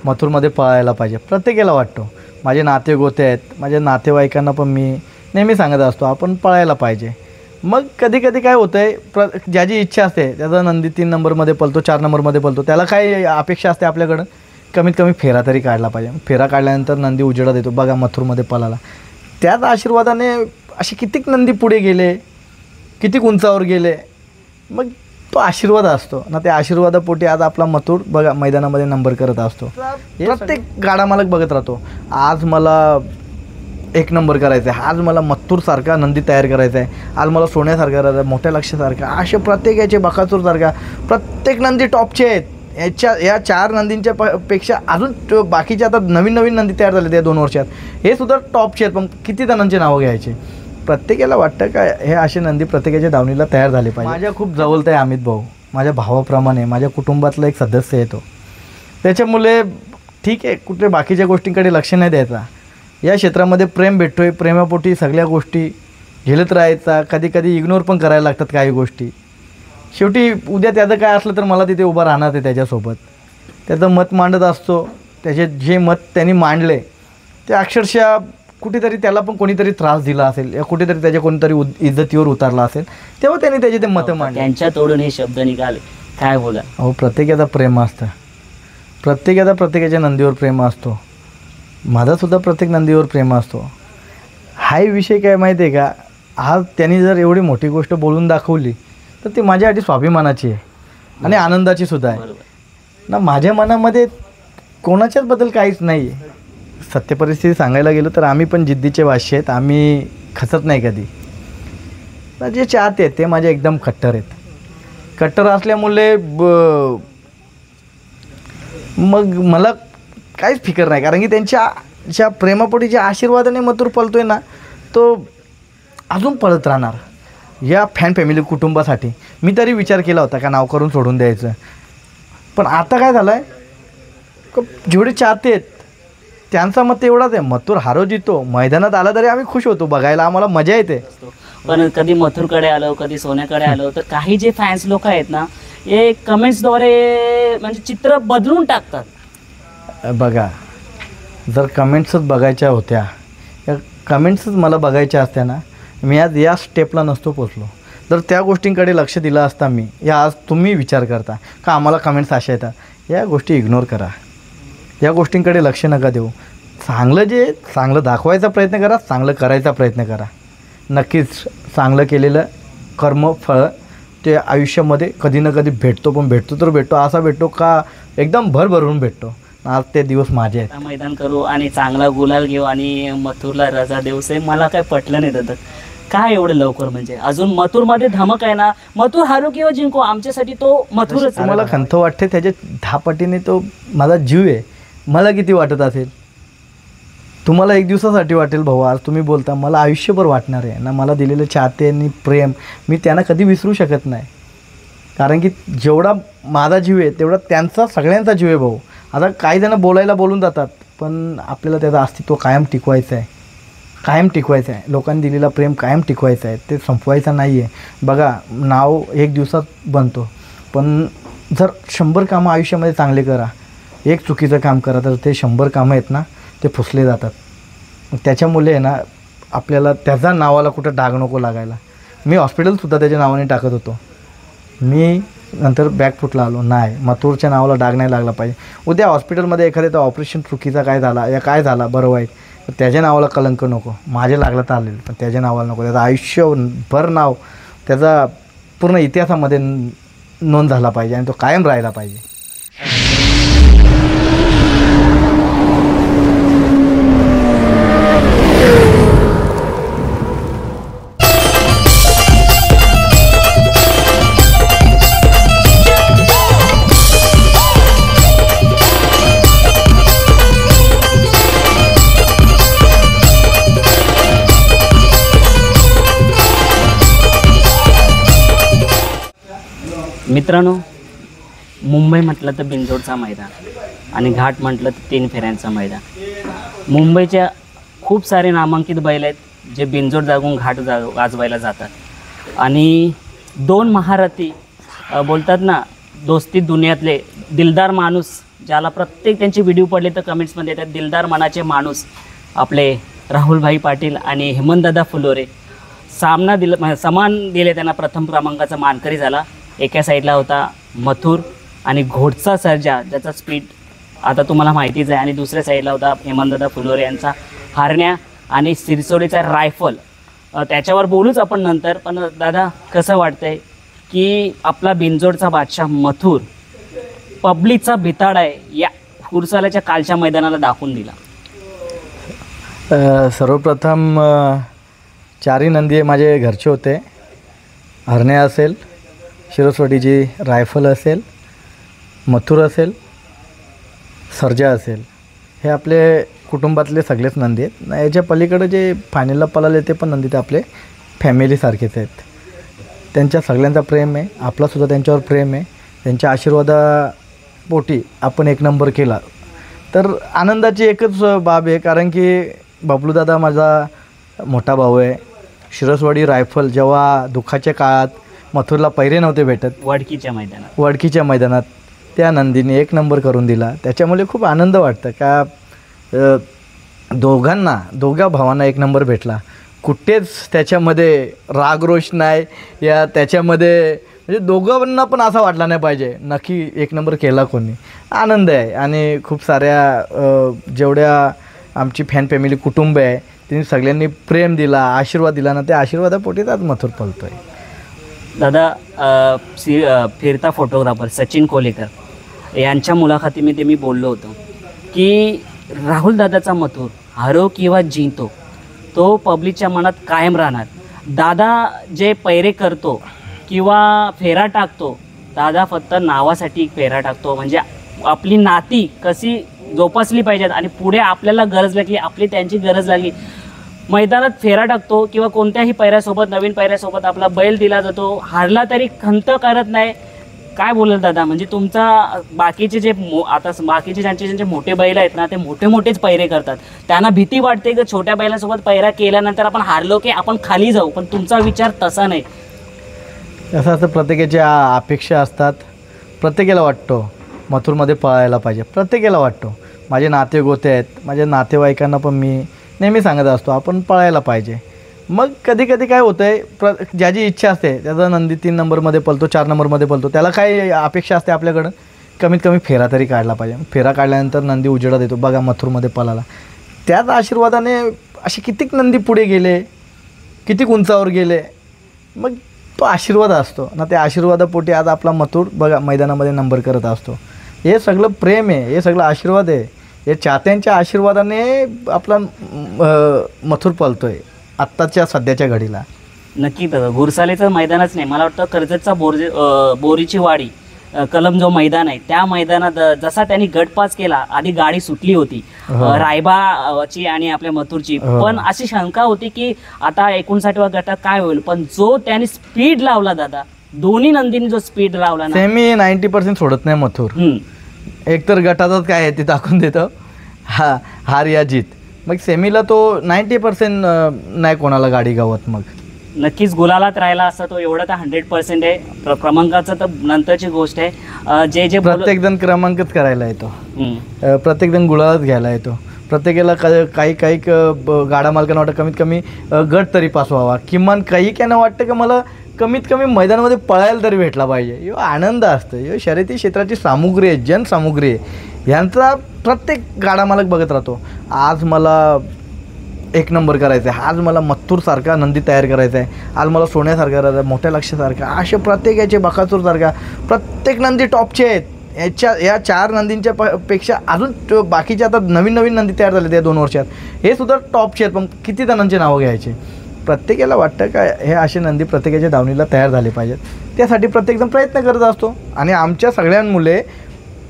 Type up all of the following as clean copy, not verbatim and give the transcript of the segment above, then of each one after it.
मथुरमध्ये पळायला पाहिजे, प्रत्येकाला वाटतो. माझे नाते गोते आहेत, माझ्या नातेवाईकांना पण मी नेहमी सांगत असतो आपण पळायला पाहिजे. मग कधी कधी काय होतं आहे, ज्याची इच्छा असते त्याचा नंदी 3 नंबरमध्ये पळतो, 4 नंबरमध्ये पळतो, त्याला काय अपेक्षा असते आपल्याकडं, कमीत कमी फेरा तरी काढला पाहिजे. फेरा काढल्यानंतर नंदी उजेडात येतो. बघा मथुरमध्ये पळाला, त्याच आशीर्वादाने असे कितीक नंदी पुढे गेले, कितीक उंचावर गेले. मग तो आशीर्वाद असतो ना, त्या आशीर्वादापोटी आज आपला मथुर बघा मैदानामध्ये नंबर करत असतो. प्रत्येक गाडा मालक बघत राहतो, आज मला 1 नंबर करायचा आहे, आज मला मथुरसारखा नंदी तयार करायचा आहे, आज मला सोन्यासारखा करायचा आहे, मोठ्या लक्षासारखा. असे प्रत्येकाचे बकासूरसारखा प्रत्येक नंदी टॉपचे आहेत. या 4 नंदींच्या पेक्षा अजून बाकीचे आता नवीन नवीन नंदी तयार झाले त्या 2 वर्षात, हे सुद्धा टॉपचे आहेत. पण किती जणांचे नावं घ्यायचे. प्रत्येकाला वाटतं का हे असे नंदी प्रत्येकाच्या दावणीला तयार झाले पाहिजे. माझ्या खूप जवळता आहे अमित भाऊ, माझ्या भावाप्रमाणे माझ्या कुटुंबातला एक सदस्य आहे तो. त्याच्यामुळे ठीक आहे, कुठे बाकीच्या गोष्टींकडे लक्ष नाही द्यायचा. या क्षेत्रामध्ये प्रेम भेटतो आहे, प्रेमापोटी सगळ्या गोष्टी झेलत राहायचा. कधी कधी इग्नोर पण करायला लागतात काही गोष्टी. शेवटी उद्या त्याचं काय असलं तर मला तिथे उभं राहणार आहे त्याच्यासोबत. त्याचं मत मांडत असतो. त्याचे जे मत त्यांनी मांडले ते अक्षरशः कुठेतरी त्याला पण कोणीतरी त्रास दिला असेल, या कुठेतरी त्याच्या कोणीतरी इज्जतीवर उतारला असेल, तेव्हा त्यांनी त्याचे ते मतं मांडले. त्यांच्या तोडून हे शब्द निघाले, काय बोला. हो, प्रत्येकाचा प्रेम असतं, प्रत्येकाच्या नंदीवर प्रेम असतो. माझासुद्धा प्रत्येक नंदीवर प्रेम असतो. हाही विषय काय माहिती आहे का, आज त्यांनी जर एवढी मोठी गोष्ट बोलून दाखवली तर ती माझ्यासाठी स्वाभिमानाची आहे आणि आनंदाची सुद्धा आहे ना. माझ्या मनामध्ये कोणाच्याचबद्दल काहीच नाही आहे. सत्य परिस्थिती सांगायला गेलो तर आम्ही पण जिद्दीचे वाशी आहेत, आम्ही खचत नाही कधी. जे चाहते आहेत ते माझे एकदम कट्टर आहेत. कट्टर असल्यामुळे मग मला काहीच फिकर नाही, कारण की त्यांच्या ज्या प्रेमापोटी ज्या आशीर्वादाने मथुर पळतोय ना, तो अजून पळत राहणार. या फॅन फॅमिली कुटुंबासाठी मी तरी विचार केला होता का नाव करून सोडून द्यायचं. पण आता काय झालं आहे, जेवढे चाहते आहेत त्यांचा मत एवढाच आहे, मथुर हारो जितो, मैदानात आला तरी आम्ही खुश होतो, बघायला आम्हाला मजा येते. पण कधी मथुरकडे आलो, कधी सोन्याकडे आलो तर काही जे फॅन्स लोक आहेत ना, हे कमेंट्सद्वारे म्हणजे चित्र बदलून टाकतात. बघा, जर कमेंट्सच बघायच्या होत्या, या कमेंट्सच मला बघायच्या असत्या ना, मी आज या स्टेपला नसतो पोचलो. जर त्या गोष्टींकडे लक्ष दिलं असता मी, या आज तुम्ही विचार करता का आम्हाला कमेंट्स अशा येतात, या गोष्टी इग्नोर करा. या गोष्टींकडे लक्ष नका देऊ. चांगलं दाखवायचा प्रयत्न करा, चांगलं करायचा प्रयत्न करा. नक्कीच चांगलं केलेलं कर्म फळ ते आयुष्यामध्ये कधी ना कधी भेटतो. पण भेटतो तर भेटतो, असा भेटतो का एकदम भरभरून भेटतो. आज ते दिवस माझे आहेत. मैदान करू आणि चांगला गुलाल घेऊ आणि मथुरला रजा देऊ, हे मला काय पटलं नाही दादा. काय एवढं लवकर, म्हणजे अजून मथुरमध्ये धमक आहे ना. मथुर हारू किंवा जिंको, आमच्यासाठी तो मथुरच. मला खंत वाटते त्याच्या 10 पटीने तो माझा जीव आहे. मला किती वाटत असेल, तुम्हाला 1 दिवसासाठी वाटेल भाऊ. आज तुम्ही बोलता, मला आयुष्यभर वाटणार आहे ना. मला दिलेलं चाहते आणि प्रेम मी त्यांना कधी विसरू शकत नाही. कारण की जेवढा माझा जीव आहे तेवढा त्यांचा सगळ्यांचा जीव आहे भाऊ. आता काही जण बोलून जातात, पण आपल्याला त्याचं अस्तित्व कायम टिकवायचं आहे. लोकांनी दिलेला प्रेम कायम टिकवायचं आहे, ते संपवायचं नाही आहे. बघा, नाव 1 दिवसात बनतो, पण जर 100 कामं आयुष्यामध्ये चांगले करा, एक चुकीचं काम करा, तर ते 100 कामं आहेत ना ते फुसले जातात. त्याच्यामुळे ना आपल्याला त्याच्या नावाला कुठं डाग नको लागायला. मी हॉस्पिटलसुद्धा त्याच्या नावाने टाकत होतो. मी नंतर बॅकफुटला आलो, नाही, मथुरच्या नावाला डाग नाही लागला पाहिजे. उद्या हॉस्पिटलमध्ये एखाद्याचं ऑपरेशन चुकीचा काय झाला बरं वाईट, तर त्याच्या नावाला कलंक नको. माझे लागलं तर आलेलं, पण त्याच्या नावाला नको. त्याचं आयुष्यभर नाव त्याचा पूर्ण इतिहासामध्ये नोंद झाला पाहिजे आणि तो कायम राहिला पाहिजे. मित्रांनो, मुंबई म्हटलं तर बिनजोडचा मैदान आणि घाट म्हटलं तर 3 फेऱ्यांचा मैदान. मुंबईच्या खूप सारे नामांकित बैल आहेत जे बिनजोड जागून घाट गाजवायला जातात. आणि 2 महारथी बोलतात ना, दोस्ती दुनियातले दिलदार माणूस ज्याला प्रत्येक त्यांची व्हिडिओ पडले तर कमेंट्समध्ये येतात, दिलदार मनाचे माणूस आपले राहुलभाई पाटील आणि हेमंतदादा फुलोरे सामना दिला, समान दिले त्यांना, प्रथम क्रमांकाचा मानकरी झाला. एका साईडला होता मथुर आणि घोडचा सर्जा ज्याचा स्पीड आता तुम्हाला माहितीच आहे, आणि दुसऱ्या साईडला होता हेमंतदादा फुलोरे यांचा हारण्या आणि सिरसोडीचा रायफल. त्याच्यावर बोलूच आपण नंतर. पण दादा कसं वाटतंय की आपला बिनजोडचा बादशाह मथुर पब्लिकचा भिताड आहे या कुरसाल्याच्या कालच्या मैदानाला दाखवून दिला? सर्वप्रथम चारही नंदी माझे घरचे होते. हरण्या असेल, शिरसवडीची रायफल असेल, मथुर असेल, सर्जा असेल, हे आपले कुटुंबातले सगळेच नंदी आहेत. याच्या पलीकडे जे फायनलला पळाले ते पण नंदी ते आपले फॅमिलीसारखेच आहेत. त्यांच्या सगळ्यांचा प्रेम आहे, आपलासुद्धा त्यांच्यावर प्रेम आहे. त्यांच्या आशीर्वादापोटी आपण एक नंबर केला तर आनंदाची एकच बाब आहे, कारण की बबलूदादा माझा मोठा भाऊ आहे. शिरसवाडी रायफल जेव्हा दुःखाच्या काळात मथुरला पैरे नव्हते भेटत, वडकीच्या मैदानात त्या नंदीने एक नंबर करून दिला. त्याच्यामुळे खूप आनंद वाटतं का दोघा भावांना एक नंबर भेटला. कुठेच त्याच्यामध्ये रागरोष नाही या त्याच्यामध्ये, म्हणजे दोघांना पण असं वाटलं नाही पाहिजे नक्की एक नंबर केला कोणी. आनंद आहे. आणि खूप साऱ्या जेवढ्या आमची फॅन फॅमिली कुटुंब आहे त्यांनी सगळ्यांनी प्रेम दिला, आशीर्वाद दिला ना, त्या आशीर्वादापोटीच आज मथुर पळतो आहे. दादा फिरता फोटोग्राफर सचिन कोलेकर यांच्या मुलाखतीमध्ये मी बोललो होतो की राहुल दादाचा मथुर हरो किंवा जिंतो तो पब्लिकच्या मनात कायम राहणार. दादा जे पैरे करतो किंवा फेरा टाकतो, दादा फक्त नावासाठी फेरा टाकतो. म्हणजे आपली नाती कशी जोपासली पाहिजेत आणि पुढे आपल्याला गरज लागली, आपली त्यांची गरज लागली, मैदानात फेरा टाकतो किंवा कोणत्याही पैऱ्यासोबत, नवीन पैऱ्यासोबत आपला बैल दिला जातो. हारला तरी खंत करत नाही. काय बोलल दादा, म्हणजे तुमचा बाकीचे जे बाकीचे ज्यांचे मोठे बैल आहेत ना, ते मोठेच पैरे करतात. त्यांना भीती वाटते की छोट्या बैलासोबत पैरा केल्यानंतर आपण हारलो की आपण खाली जाऊ, पण तुमचा विचार तसा नाही. असं असतं, प्रत्येकाच्या अपेक्षा असतात. प्रत्येकाला वाटतो मथुरमध्ये पळायला पाहिजे, प्रत्येकाला वाटतो. माझे नाते गोते आहेत, माझ्या नातेवाईकांना पण मी नेहमी सांगत असतो आपण पळायला पाहिजे. मग कधी कधी काय होतं आहे, ज्याची इच्छा असते त्याचा नंदी 3 नंबरमध्ये पळतो, 4 नंबरमध्ये पळतो, त्याला काय अपेक्षा असते आपल्याकडं, कमीत कमी फेरा तरी काढला पाहिजे. फेरा काढल्यानंतर नंदी उजेडात येतो, बघा मथुरमध्ये पळाला. त्याच आशीर्वादाने असे कितीक नंदी पुढे गेले, कितीक उंचावर गेले. मग तो आशीर्वाद असतो ना, त्या आशीर्वादापोटी आज आपला मथुर बघा मैदानामध्ये नंबर करत असतो. हे सगळं प्रेम आहे, हे सगळं आशीर्वाद आहे. हे चाहत्यांच्या आशीर्वादाने आपला मथुर पळतो आहे आत्ताच्या सध्याच्या घडीला. नक्की दादा, गुरसालेचं मैदानच नाही, मला वाटतं कर्जतचा बोरीची वाडी कलम जो मैदान आहे त्या मैदानात जसा त्यांनी गटपास केला, आधी गाडी सुटली होती रायबाची आणि आपल्या मथुरची, पण अशी शंका होती की आता 59व्या गटात काय होईल. पण जो त्यांनी स्पीड लावला दादा, दोन्ही नंदीने जो स्पीड लावला ना, सेमी 90% सोडत नाही मथुर. एकतर गटातच काय आहे ते दाखवून देतं, हार या जीत. मग सेमीला तो 90% नाही कोणाला गाडी गावत. मग नक्कीच गुलालात राहिला असता तो, एवढं तर 100% आहे. क्रमांकाचं तर नंतरची गोष्ट आहे. जे प्रत्येकजण क्रमांकच करायला येतो, प्रत्येकजण गुलालात घ्यायला येतो. प्रत्येकाला काही गाडा मालकांना वाटतं कमीत कमी गट तरी पास व्हावा, किमान काही त्यांना वाटतं की मला कमीत कमी मैदानामध्ये पळायला तरी भेटला पाहिजे. ह्यो आनंद असतो, ह्यो शर्यती क्षेत्राची सामुग्री आहे, जनसामुग्री आहे. ह्यांचा प्रत्येक गाडा मालक बघत राहतो, आज मला एक नंबर करायचा आहे, आज मला मथुरसारखा नंदी तयार करायचा आहे, आज मला सोन्यासारखा करायचा आहे, मोठ्या लक्षासारखा. असे प्रत्येकाचे बकासूरसारखा प्रत्येक नंदी टॉपचे आहेत. या 4 नंदींच्या पेक्षा अजून बाकीचे आता नवीन नंदी तयार झाले त्या 2 वर्षात, हे सुद्धा टॉपचे आहेत. पण किती जणांचे नावं घ्यायचे. प्रत्येकाला वाटतं का हे असे नंदी प्रत्येकाच्या दावणीला तयार झाले पाहिजेत. त्यासाठी प्रत्येकजण प्रयत्न करत असतो. आणि आमच्या सगळ्यांमुळे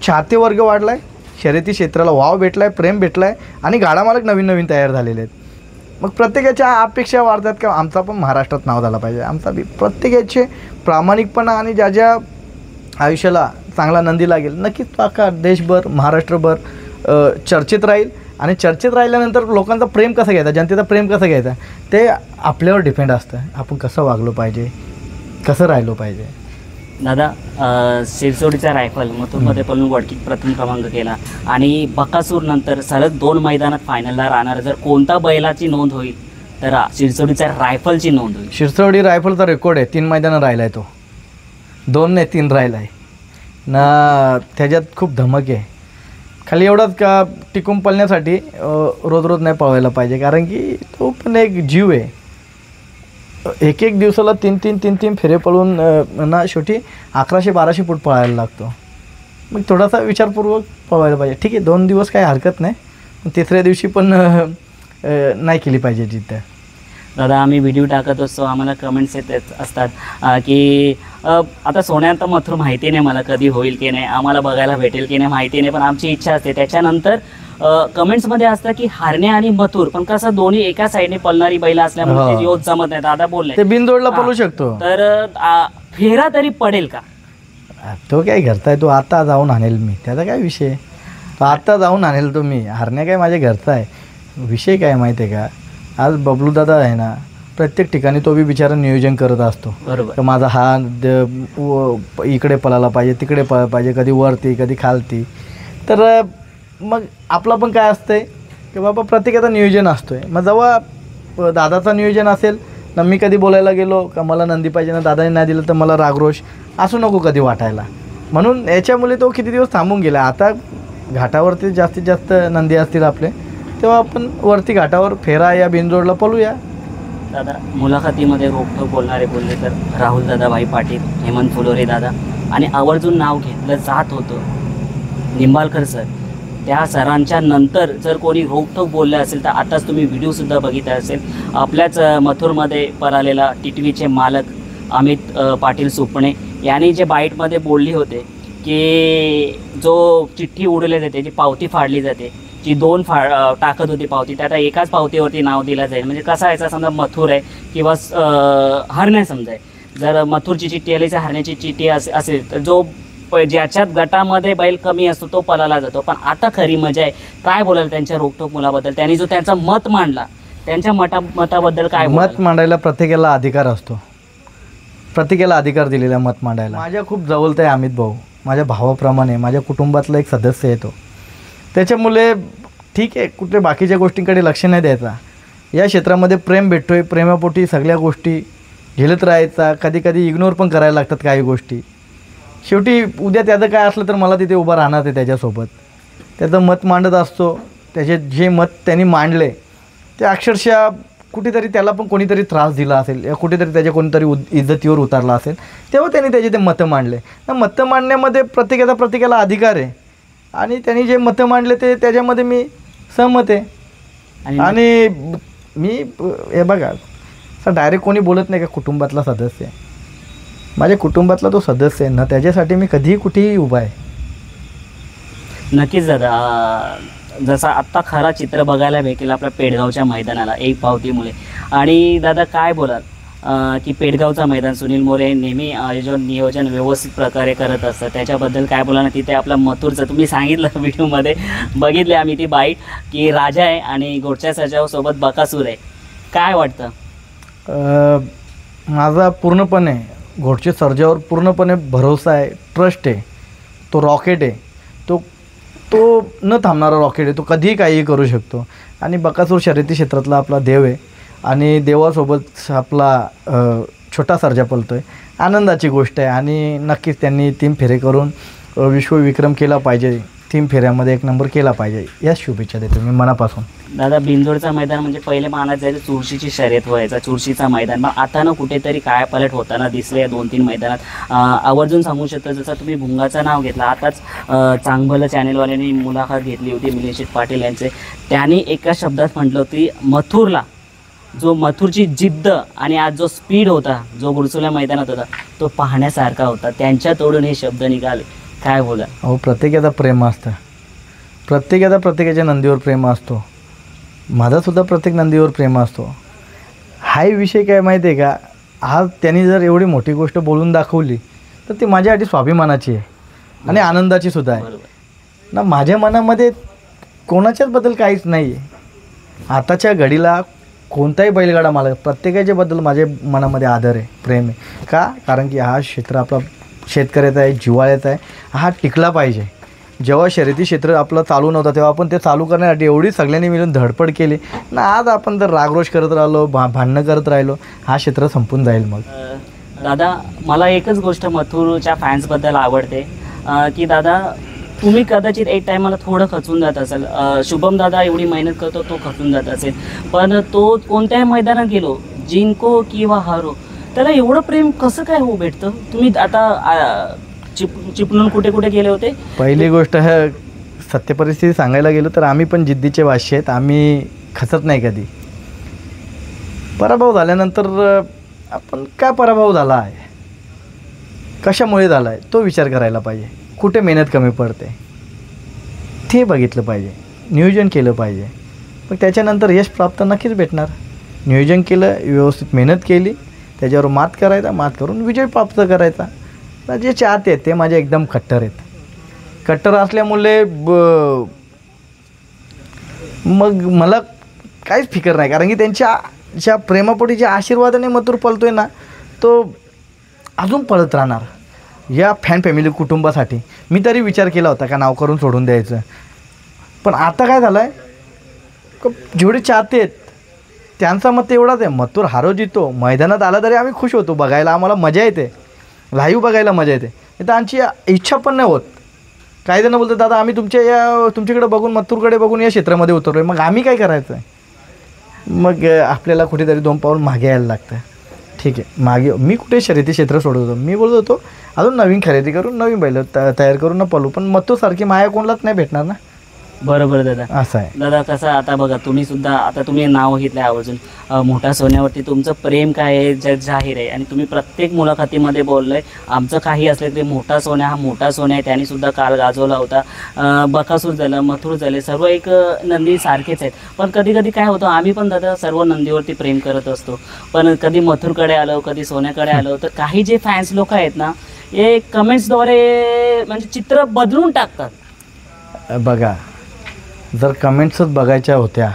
चाहते वर्ग वाढला आहे, शर्यती क्षेत्राला वाव भेटला आहे, प्रेम भेटला आहे, आणि गाडा मालक नवीन तयार झालेले आहेत. मग प्रत्येकाच्या अपेक्षा वाढतात का आमचा पण महाराष्ट्रात नाव झालं पाहिजे. आमचा बी प्रत्येकाचे प्रामाणिकपणा आणि ज्या आयुष्याला चांगला नंदी लागेल नक्कीच अख्खा देशभर, महाराष्ट्रभर चर्चेत राहील. आणि चर्चेत राहिल्यानंतर लोकांचा प्रेम कसं घ्यायचा, जनतेचा प्रेम कसं घ्यायचा, ते आपल्यावर डिपेंड असतं. आपण कसं वागलो पाहिजे, कसं राहिलो पाहिजे. दादा शिरसोडीचा रायफल मथुरमध्ये पळून वडकीत प्रथम क्रमांक केला आणि बकासूर नंतर सलग 2 मैदानात फायनलला राहणार. जर कोणता बैलाची नोंद होईल तर शिरसोडीच्या रायफलची नोंद होईल. शिरसोडी रायफलचा रेकॉर्ड आहे, 3 मैदानं राहिला आहे तो, 2 नाही 3 राहिला आहे ना. त्याच्यात खूप धमक आहे. खाली एवढंच का टिकून पळण्यासाठी रोज रोज नाही पळवायला पाहिजे, कारण की तो पण एक जीव आहे. एक एक दिवसाला 3 फेरे पळून ना शेवटी 1100-1200 फूट पळायला लागतो. मग थोडासा विचारपूर्वक पळवायला पाहिजे. ठीक आहे 2 दिवस काही हरकत नाही, पण तिसऱ्या दिवशी पण नाही केली पाहिजे जिथं. दादा आम्ही व्हिडिओ टाकत असतो, आम्हाला कमेंट्स येत असतात की आता सोन्यात मथुर माहिती नाही मला कधी होईल की नाही, आम्हाला बघायला भेटेल की नाही माहिती नाही, पण आमची इच्छा असते. त्याच्यानंतर कमेंट्समध्ये असतं की हारण्या आणि मथुर, पण कसं दोन्ही एका साईडने पळणारी बैल असल्यामुळे ते योज जमत नाही. दादा बोलले ते बिनजोडला पळू शकतो, तर फेरा तरी पडेल का? तो काय घरचा आहे, तो आता जाऊन आणेल मी, त्याचा काय विषय. तो आता जाऊन आणेल तो मी. हारण्या काय माझ्या घरचा आहे. विषय काय माहिती आहे का, आज बबलू दादा आहे ना, प्रत्येक ठिकाणी तो बी बिचारा नियोजन करत असतो. बरोबर. तर माझा हा इकडे पळायला पाहिजे, तिकडे पळायला पाहिजे, कधी वरती कधी खालती. तर मग आपलं पण काय असतंय की बाबा प्रत्येकाचं नियोजन असतोय. मग जेव्हा दादाचं नियोजन असेल ना, मी कधी बोलायला गेलो का मला नंदी पाहिजे ना, दादाने नाही दिलं तर मला रागरोष असू नको कधी वाटायला. म्हणून याच्यामुळे तो किती दिवस थांबून गेला. आता घाटावरती जास्तीत जास्त नंदी असतील आपले, तेव्हा आपण वरती घाटावर फेरा या बिनजोडला पळूया. दादा मुलाखतीमध्ये रोखठोक बोलणारे बोलले तर राहुल दादाभाई पाटील, हेमंत फुलोरे दादा, आणि आवर्जून नाव घेतलं जात होतं निंबाळकर सर. त्या सरांच्या नंतर जर कोणी रोखठोक बोलले असेल तर आताच तुम्ही व्हिडिओसुद्धा बघितला असेल. आपल्याच मथुरमध्ये पळालेला टिटवीचे मालक अमित पाटील सुपणे यांनी जे बाईटमध्ये बोलली होते की जो चिठ्ठी उडवली जाते, त्याची पावती फाडली जाते, जी 2 टाकत होती पावती, त्या आता एकाच पावतीवरती नाव दिलं जाईल. म्हणजे कसा याचा समजा मथुर आहे किंवा हरण्या समजा आहे. जर मथुरची चिठ्ठी आली तर हरण्याची चिठ्ठी असेल तर जो ज्याच्यात गटामध्ये बैल कमी असतो तो पळाला जातो. पण आता खरी मजा आहे. काय बोलाल त्यांच्या रोखठोक मुलाबद्दल? त्यांनी जो त्यांचा मत मांडला, त्यांच्या मताबद्दल काय मत मांडायला प्रत्येकाला अधिकार असतो. प्रत्येकाला अधिकार दिलेला मत मांडायला. माझ्या खूप जवळचा आहे अमित भाऊ, माझ्या भावाप्रमाणे माझ्या कुटुंबातला एक सदस्य आहे तो. त्याच्यामुळे ठीक आहे कुठे बाकीच्या गोष्टींकडे लक्ष नाही द्यायचा. या क्षेत्रामध्ये प्रेम भेटतोय, प्रेमापोटी सगळ्या गोष्टी झेलत राहायचा. कधी कधी इग्नोर पण करायला लागतात काही गोष्टी. शेवटी उद्या त्याचं काय असलं तर मला तिथे उभं राहणार आहे त्याच्यासोबत. त्याचं मत मांडत असतो. त्याचे जे मत त्यांनी मांडले ते अक्षरशः कुठेतरी त्याला पण कोणीतरी त्रास दिला असेल या कुठेतरी त्याच्या कोणीतरी इज्जतीवर उतारला असेल, तेव्हा त्यांनी त्याचे ते मतं मांडले. मतं मांडण्यामध्ये प्रत्येकाला अधिकार आहे आणि त्यांनी जे मतं मांडले ते त्याच्यामध्ये मी सहमत आहे. आणि मी हे बघा असं डायरेक्ट कोणी बोलत नाही का कुटुंबातला सदस्य आहे. माझ्या कुटुंबातला तो सदस्य आहे ना, त्याच्यासाठी मी कधीही कुठेही उभा आहे. नक्कीच दादा. जसा आत्ता खरा चित्र बघायला भेटेल आपल्या पेडगावच्या मैदानाला 1 पावतीमुळे. आणि दादा काय बोलाल की पेडगावचं मैदान सुनील मोरे नेहमी नियोजन व्यवस्थित प्रकारे करत असतं, त्याच्याबद्दल काय बोला ना? तिथे आपला मथुरचं तुम्ही सांगितलं व्हिडिओमध्ये बघितले आम्ही ती बाईट की राजा आहे आणि घोडच्या सजावसोबत बकासूर आहे. काय वाटतं? माझा पूर्णपणे घोडच्या सर्जावर पूर्णपणे भरोसा आहे, ट्रस्ट आहे. तो रॉकेट आहे, तो न थांबणारा रॉकेट आहे. तो कधीही काहीही करू शकतो. आणि बकासूर शर्यती क्षेत्रातला आपला देव आहे आणि देवासोबत आपला छोटा सर्जा पळतो आहे. आनंदाची गोष्ट आहे. आणि नक्कीच त्यांनी 3 फेरे करून विश्वविक्रम केला पाहिजे. 3 फेऱ्यामध्ये 1 नंबर केला पाहिजे, या शुभेच्छा देतो मी मनापासून. दादा बिंदोडचं मैदान म्हणजे पहिले मानत जायचं चुरशीची शर्यत व्हायचा, चुरशीचा मैदान. मग आता ना कुठेतरी कायापालट होताना दिसले या 2-3 मैदानात. आवर्जून सांगू शकतो जसं तुम्ही भुंगाचं नाव घेतलं, आताच चांगभलं चॅनेलवाल्यांनी मुलाखत घेतली होती मिलिंद पाटील यांचे. त्यांनी एका शब्दात म्हटलं होती मथुरला जो मथुरची जिद्द आणि आज जो स्पीड होता जो गुडसुल्या मैदानात होता तो पाहण्यासारखा होता. त्यांच्या तोडून हे शब्द निघाले. काय बोला? अहो प्रत्येकाचा प्रेम असतं, प्रत्येकाच्या नंदीवर प्रेम असतो. माझासुद्धा प्रत्येक नंदीवर प्रेम असतो. हाही विषय काय माहिती आहे का, आज त्यांनी जर एवढी मोठी गोष्ट बोलून दाखवली तर ती माझ्यासाठी स्वाभिमानाची आहे आणि आनंदाची सुद्धा आहे ना. माझ्या मनामध्ये कोणाच्याचबद्दल काहीच नाही आहे. आताच्या घडीला कोणताही बैलगाडा मालक प्रत्येकाच्याबद्दल माझ्या मनामध्ये आदर आहे, प्रेम आहे. का? कारण की हा क्षेत्र आपला शेतकऱ्याचा आहे, जिव्हाळ्याचा आहे, हा टिकला पाहिजे. जेव्हा शर्यती क्षेत्र आपलं चालू नव्हतं तेव्हा आपण ते चालू करण्यासाठी एवढी सगळ्यांनी मिळून धडपड केली ना. आज आपण जर रागरोष करत राहिलो, भांडणं करत राहिलो, हा क्षेत्र संपून जाईल. मग दादा मला एकच गोष्ट मथुरच्या फॅन्सबद्दल आवडते की दादा तुम्ही कदाचित एक टायमाला थोडं खचून जात असेल. शुभम दादा एवढी मेहनत करतो तो खचून जात असेल, पण तो कोणत्याही मैदानात गेलो जिंको किंवा हारो त्याला एवढं प्रेम कसं काय हो भेटतं. तुम्ही आता चिपळूण कुठे कुठे गेले होते. पहिली गोष्ट आहे सत्य परिस्थिती सांगायला गेलो तर आम्ही पण जिद्दीचे वाशी आहेत. आम्ही खचत नाही कधी. पराभव झाल्यानंतर आपण काय पराभव झाला आहे, कशामुळे झाला आहे तो विचार करायला पाहिजे. कुठे मेहनत कमी पडते ते बघितलं पाहिजे, नियोजन केलं पाहिजे. मग त्याच्यानंतर यश प्राप्त नक्कीच भेटणार. नियोजन केलं, व्यवस्थित मेहनत केली, त्याच्यावर मात करायचा, मात करून विजय प्राप्त करायचा. जे चाहते आहेत ते माझे एकदम कट्टर आहेत. कट्टर असल्यामुळे मग मला काहीच फिकर नाही, कारण की त्यांच्या ज्या प्रेमापोटी ज्या आशीर्वादाने मथुर पळतोय ना तो अजून पळत राहणार. या फॅन फॅमिली कुटुंबासाठी मी तरी विचार केला होता का नाव करून सोडून द्यायचं, पण आता काय झालं आहे जेवढे चाहते आहेत त्यांचा मत एवढाच आहे. मथुर हारो जितो मैदानात आला तरी आम्ही खुश होतो, बघायला आम्हाला मजा येते, लाईव्ह बघायला मजा येते. तर आमची इच्छा पण नाही होत. काही जण बोलतात दादा आम्ही तुमच्याकडे बघून मथुरकडे बघून या क्षेत्रामध्ये उतरलो आहे, मग आम्ही काय करायचं आहे. मग आपल्याला कुठेतरी 2 पाऊल मागे यायला लागतं. ठीक आहे, मागे मी कुठे शर्यती क्षेत्र सोडत होतो. मी बोलत होतो अजून नवीन खरेदी करून नवीन बैल तयार करून न पळू, पण मथुरसारखी माया कोणालाच नाही भेटणार ना. बरोबर दादा. असं आहे दादा. कसं आता बघा तुम्ही सुद्धा आता तुम्ही नाव घेतलं आवर्जून मोठा सोन्यावरती तुमचं प्रेम काय आहे जग जाहीर आहे. आणि तुम्ही प्रत्येक मुलाखतीमध्ये बोललंय आमचं काही असलं तरी मोठा सोन्या हा मोठा सोन्या आहे. त्यांनी सुद्धा काल गाजवला होता. बकासूर झालं, मथुर झाले, सर्व एक नंदी सारखेच आहेत. पण कधी कधी काय होतं आम्ही पण दादा सर्व नंदीवरती प्रेम करत असतो, पण कधी मथुरकडे आलो कधी सोन्याकडे आलो तर काही जे फॅन्स लोक आहेत ना हे कमेंट्सद्वारे म्हणजे चित्र बदलून टाकतात. बघा जर कमेंट्सच बघायच्या होत्या,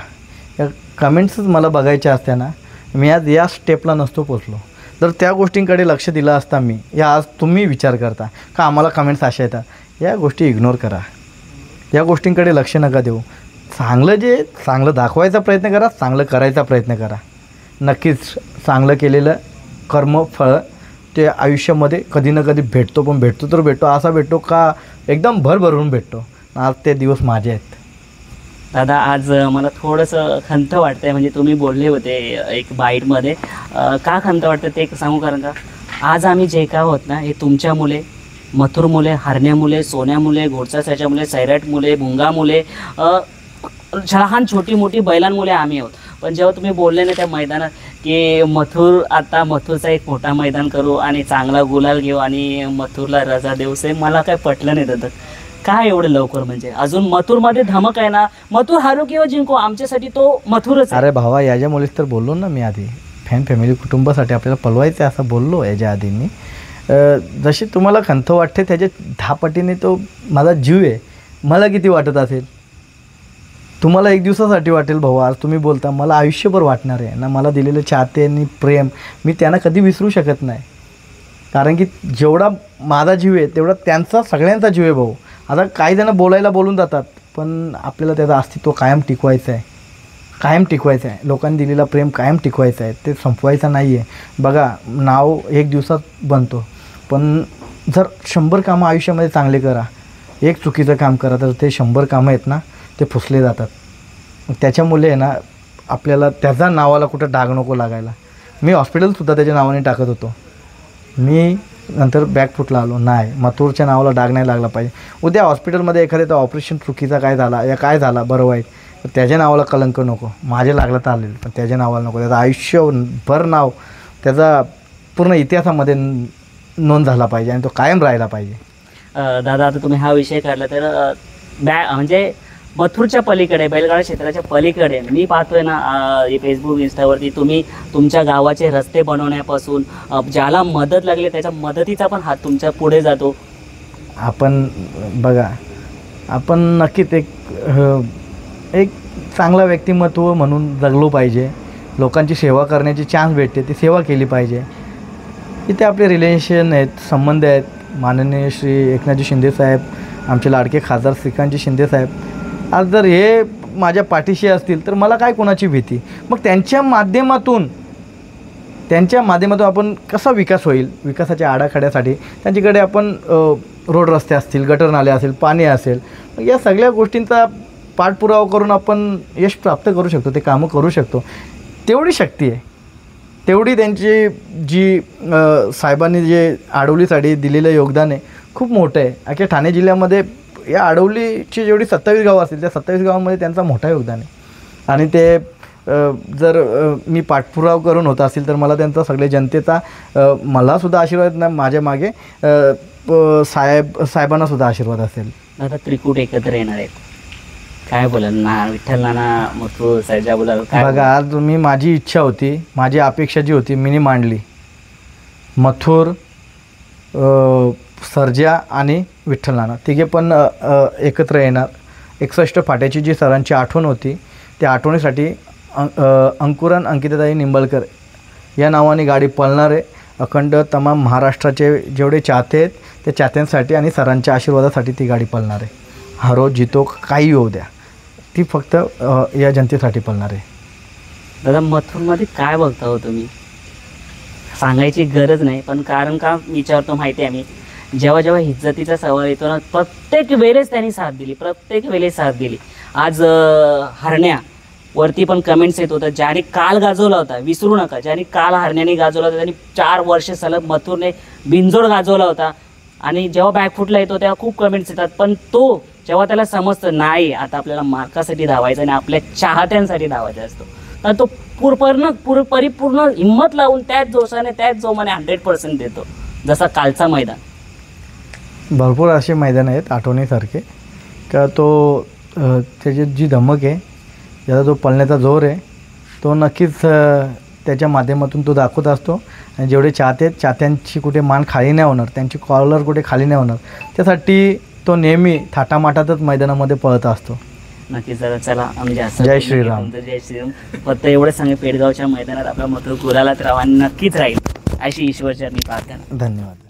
या कमेंट्सच मला बघायच्या असत्या ना मी आज या स्टेपला नसतो पोचलो. जर त्या गोष्टींकडे लक्ष दिलं असता मी, या आज तुम्ही विचार करता का आम्हाला कमेंट्स अशा येतात, या गोष्टी इग्नोर करा. या गोष्टींकडे लक्ष नका देऊ. चांगलं दाखवायचा प्रयत्न करा, चांगलं करायचा प्रयत्न करा. नक्कीच चांगलं केलेलं कर्म फळ ते आयुष्यामध्ये कधी ना कधी भेटतो, पण भेटतो तर भेटतो, असा भेटतो का एकदम भरभरून भेटतो. आज ते दिवस माझे आहेत. दादा आज मला थोडंसं खंत वाटतंय, म्हणजे तुम्ही बोलले होते एक बाईटमध्ये का खंत वाटतं ते सांगू. कारण का आज आम्ही जे का आहोत ना हे तुमच्या मुले, मथुर मुले, हरण्या मुले, सोन्या मुले, घोडचा त्याच्या मुले, सैराट मुले, भुंगा मुले, लहान छोटी मोठी बैलांमुळे आम्ही आहोत. पण जेव्हा तुम्ही बोलले ना त्या मैदानात की मथुरचा एक मोठा मैदान करू आणि चांगला गुलाल घेऊ आणि मथुरला रजा देऊ, मला काय पटलं नाही दादा. काय एवढं लवकर, म्हणजे अजून मथुरमध्ये धमक आहे ना. मथुर हारू किंवा जिंको आमच्यासाठी तो मथुरच. अरे भावा याच्यामुळेच तर बोललो ना मी आधी, फॅन फॅमिली कुटुंबासाठी आपल्याला पळवायचं आहे असं बोललो याच्या आधी मी. जशी तुम्हाला खंत वाटते त्याच्या 10 पटीने तो माझा जीव आहे. मला किती वाटत असेल तुम्हाला एक दिवसासाठी वाटेल भाऊ. आज तुम्ही बोलता मला आयुष्यभर वाटणार आहे ना. मला दिलेलं चाहते आणि प्रेम मी त्यांना कधी विसरू शकत नाही, कारण की जेवढा माझा जीव आहे तेवढा त्यांचा सगळ्यांचा जीव आहे भाऊ. आता काही जण बोलून जातात, पण आपल्याला त्याचं अस्तित्व कायम टिकवायचं आहे. लोकांनी दिलेला प्रेम कायम टिकवायचं आहे, ते संपवायचं नाही आहे. बघा नाव एक दिवसात बनतो, पण जर 100 कामं आयुष्यामध्ये चांगले करा, एक चुकीचं काम करा तर ते 100 कामं आहेत ना ते फुसले जातात. त्याच्यामुळे आहे ना आपल्याला त्याच्या नावाला कुठं डाग नको लागायला. मी हॉस्पिटलसुद्धा त्याच्या नावाने टाकत होतो. मी नंतर बॅकफुटला आलो, नाही मथुरच्या नावाला डाग नाही लागला पाहिजे. उद्या हॉस्पिटलमध्ये एखाद्या ऑपरेशन चुकीचा काय झाला बरं वाईट तर त्याच्या नावाला कलंक नको. माझे लागलं तर आलेलं, पण त्याच्या नावाला नको. त्याचं आयुष्यभर नाव त्याचा पूर्ण इतिहासामध्ये नोंद झाला पाहिजे आणि तो कायम राहिला पाहिजे. दादा आता तुम्ही हा विषय काढला तर म्हणजे मथुरच्या पलीकडे बैलगाडा क्षेत्राच्या पलीकडे मी पाहतोय ना फेसबुक इंस्टावरती तुम्ही तुमच्या गावाचे रस्ते बनवण्यापासून ज्याला मदत लागली त्याच्या मदतीचा पण हात तुमच्या पुढे जातो. आपण बघा आपण नक्कीच एक चांगला व्यक्तिमत्व म्हणून जगलो पाहिजे. लोकांची सेवा करण्याची चान्स भेटते ती सेवा केली पाहिजे. इथे आपले रिलेशन आहेत, संबंध आहेत, माननीय श्री एकनाथजी शिंदेसाहेब, आमचे लाडके खासदार श्रीकांतजी शिंदेसाहेब आज जर हे माझ्या पाठीशी असतील तर मला काय कोणाची भीती. मग त्यांच्या माध्यमातून आपण कसा विकास होईल, विकासाच्या आडाखड्यासाठी त्यांच्याकडे आपण रोड रस्ते असतील, गटर नाले असेल, पाणी असेल, या सगळ्या गोष्टींचा पाठपुरावा करून आपण यश प्राप्त करू शकतो, ते कामं करू शकतो. तेवढी शक्ती आहे, तेवढी त्यांची जी साहेबांनी जे आडवलीसाठी दिलेलं योगदान आहे खूप मोठं आहे. अख्ख्या ठाणे जिल्ह्यामध्ये या आडवलीची जेवढी 27 गावं असतील त्या 27 गावांमध्ये त्यांचा मोठा योगदान आहे. आणि ते जर मी पाठपुरावा करून होत असेल तर मला त्यांचा सगळ्या जनतेचा मलासुद्धा आशीर्वाद नाही, माझ्या मागे साहेबांनासुद्धा आशीर्वाद असेल. दादा त्रिकूट एकत्र येणार आहेत, काय बोलाल ना? विठ्ठल नाना मथुर सर्जा बोलाल काय? बघा, आज माझी इच्छा होती, माझी अपेक्षा जी होती मी मांडली. मथुर, सर्जा आणि विठ्ठल नाना तिघे पण एकत्र येणार. 61 फाट्याची जी सरांची आठवण होती त्या आठवणीसाठी अंकुरन अंकिताताई निंबाळकर या नावाने गाडी पळणार आहे. अखंड तमाम महाराष्ट्राचे जेवढे चाहते आहेत त्या चाहत्यांसाठी आणि सरांच्या आशीर्वादासाठी ती गाडी पळणार आहे. हरो जितो काही होऊ द्या, ती फक्त या जनतेसाठी पळणार आहे. दादा मथुरमध्ये काय बघता हो तुम्ही? सांगायची गरज नाही, पण कारण का विचारतो माहिती आहे, आम्ही जेव्हा इज्जतीचा सवाल येतो ना प्रत्येक वेळेस त्यांनी साथ दिली. आज हरण्या वरती पण कमेंट्स येत होतं, ज्याने काल गाजवला होता, विसरू नका, ज्याने काल हरण्याने गाजवला होता त्यांनी 4 वर्ष सलग मथुरने बिनजोड गाजवला होता. आणि जेव्हा बॅकफुटला येतो तेव्हा खूप कमेंट्स येतात, पण तो जेव्हा त्याला समजतं नाही आता आपल्याला मार्कासाठी धावायचं आणि आपल्या चाहत्यांसाठी धावायचं असतो, तर तो परिपूर्ण हिंमत लावून त्याच जोशाने त्याच जोमाने 100% देतो. जसा कालचा मैदान. भरपूर असे मैदान आहेत आठवणीसारखे का तो त्याची जी धमक आहे, ज्याचा जो पळण्याचा जोर आहे तो नक्कीच त्याच्या माध्यमातून तो दाखवत असतो. आणि जेवढे चाहत्यांची कुठे मान खाली नाही होणार, त्यांची कॉलर कुठे खाली नाही होणार, त्यासाठी तो नेहमी थाटामाटातच मैदानामध्ये पळत असतो. नक्कीच दादा. चला आम्ही असं जय श्रीराम. जय श्रीराम. फक्त एवढं सांगे, पेडगावच्या मैदानात आपला मथुर गुलालात राहा आणि नक्कीच राहील अशी ईश्वरचरणी प्रार्थना. धन्यवाद.